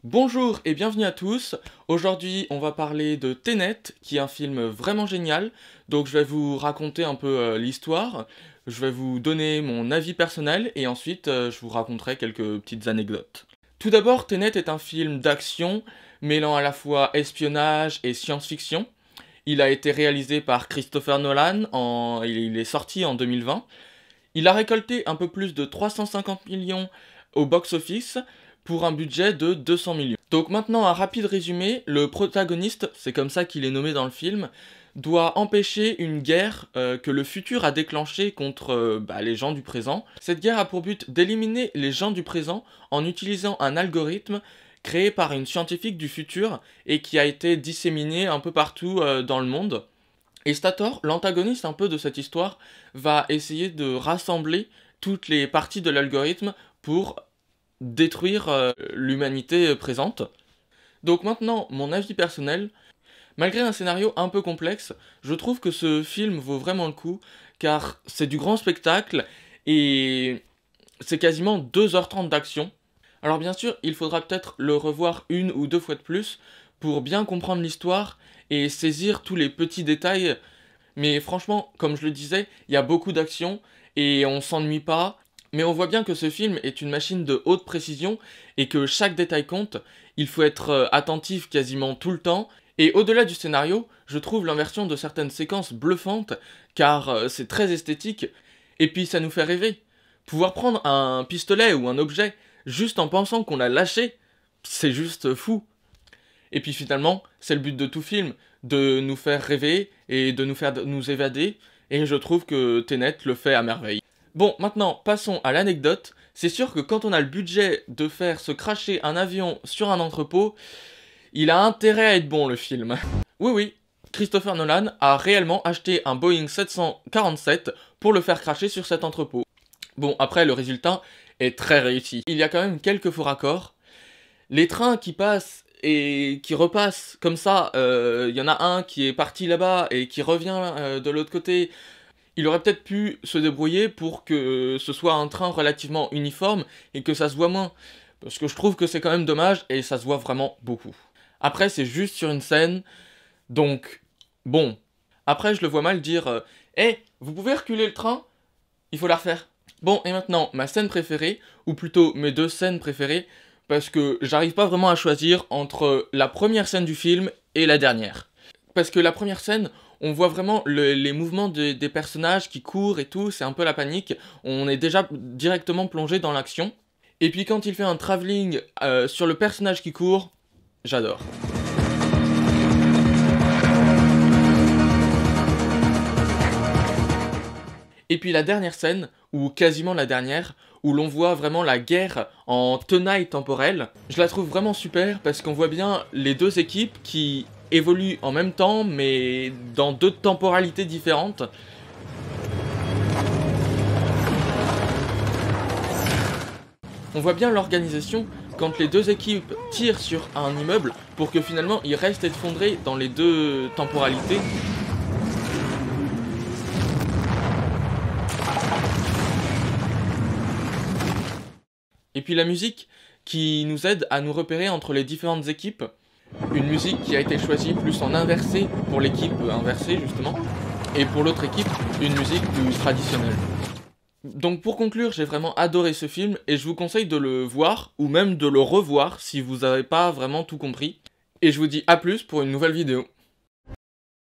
Bonjour et bienvenue à tous. Aujourd'hui, on va parler de Tenet, qui est un film vraiment génial. Donc je vais vous raconter un peu l'histoire, je vais vous donner mon avis personnel et ensuite je vous raconterai quelques petites anecdotes. Tout d'abord, Tenet est un film d'action mêlant à la fois espionnage et science-fiction. Il a été réalisé par Christopher Nolan, il est sorti en 2020. Il a récolté un peu plus de 350 millions au box-office pour un budget de 200 millions. Donc maintenant, un rapide résumé, le protagoniste, c'est comme ça qu'il est nommé dans le film, doit empêcher une guerre que le futur a déclenchée contre les gens du présent. Cette guerre a pour but d'éliminer les gens du présent en utilisant un algorithme créé par une scientifique du futur et qui a été disséminé un peu partout dans le monde. Et Stator, l'antagoniste un peu de cette histoire, va essayer de rassembler toutes les parties de l'algorithme pour détruire l'humanité présente. Donc maintenant, mon avis personnel, malgré un scénario un peu complexe, je trouve que ce film vaut vraiment le coup, car c'est du grand spectacle et c'est quasiment 2h30 d'action. Alors bien sûr, il faudra peut-être le revoir une ou deux fois de plus pour bien comprendre l'histoire et saisir tous les petits détails. Mais franchement, comme je le disais, il y a beaucoup d'action et on s'ennuie pas. Mais on voit bien que ce film est une machine de haute précision et que chaque détail compte. Il faut être attentif quasiment tout le temps. Et au-delà du scénario, je trouve l'inversion de certaines séquences bluffantes car c'est très esthétique et puis ça nous fait rêver. Pouvoir prendre un pistolet ou un objet juste en pensant qu'on l'a lâché, c'est juste fou. Et puis finalement, c'est le but de tout film, de nous faire rêver et de nous faire nous évader, et je trouve que Tenet le fait à merveille. Bon, maintenant, passons à l'anecdote. C'est sûr que quand on a le budget de faire se crasher un avion sur un entrepôt, il a intérêt à être bon le film. Oui, Christopher Nolan a réellement acheté un Boeing 747 pour le faire cracher sur cet entrepôt. Bon, après, le résultat est très réussi. Il y a quand même quelques faux raccords. Les trains qui passent et qui repassent comme ça, il y en a un qui est parti là-bas et qui revient de l'autre côté. Il aurait peut-être pu se débrouiller pour que ce soit un train relativement uniforme et que ça se voit moins. Parce que je trouve que c'est quand même dommage et ça se voit vraiment beaucoup. Après, c'est juste sur une scène, donc bon. Après, je le vois mal dire hey, vous pouvez reculer le train? Il faut la refaire. Bon, et maintenant, ma scène préférée, ou plutôt mes deux scènes préférées, parce que j'arrive pas vraiment à choisir entre la première scène du film et la dernière. Parce que la première scène, on voit vraiment les mouvements des personnages qui courent et tout, c'est un peu la panique, on est déjà directement plongé dans l'action. Et puis quand il fait un travelling sur le personnage qui court, j'adore. Et puis la dernière scène, ou quasiment la dernière, où l'on voit vraiment la guerre en tenaille temporelle, je la trouve vraiment super parce qu'on voit bien les deux équipes qui évoluent en même temps mais dans deux temporalités différentes. On voit bien l'organisation quand les deux équipes tirent sur un immeuble pour que finalement il reste effondré dans les deux temporalités. Et puis la musique qui nous aide à nous repérer entre les différentes équipes. Une musique qui a été choisie plus en inversé pour l'équipe inversée justement. Et pour l'autre équipe, une musique plus traditionnelle. Donc pour conclure, j'ai vraiment adoré ce film et je vous conseille de le voir ou même de le revoir si vous n'avez pas vraiment tout compris. Et je vous dis à plus pour une nouvelle vidéo.